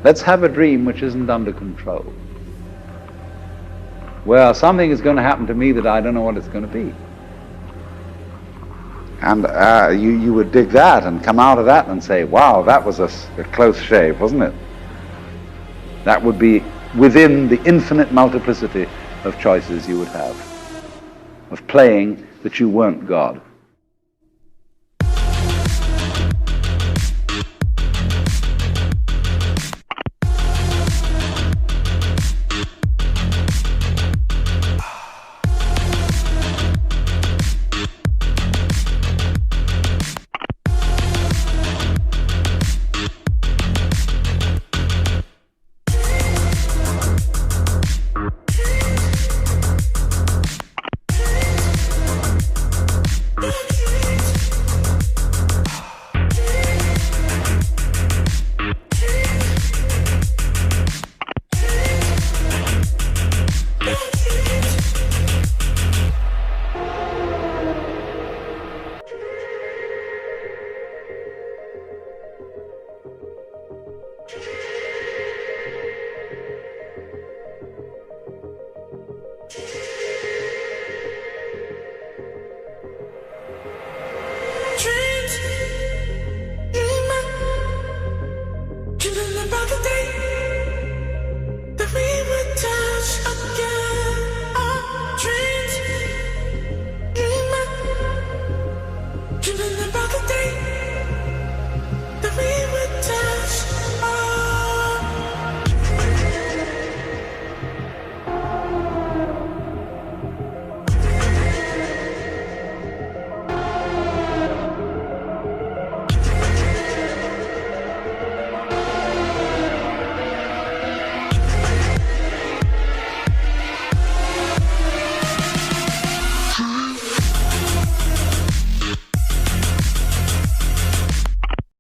Let's have a dream which isn't under control, where something is going to happen to me that I don't know what it's going to be. And you would dig that and come out of that and say, wow, that was a close shave, wasn't it? That would be within the infinite multiplicity of choices you would have, of playing that you weren't God.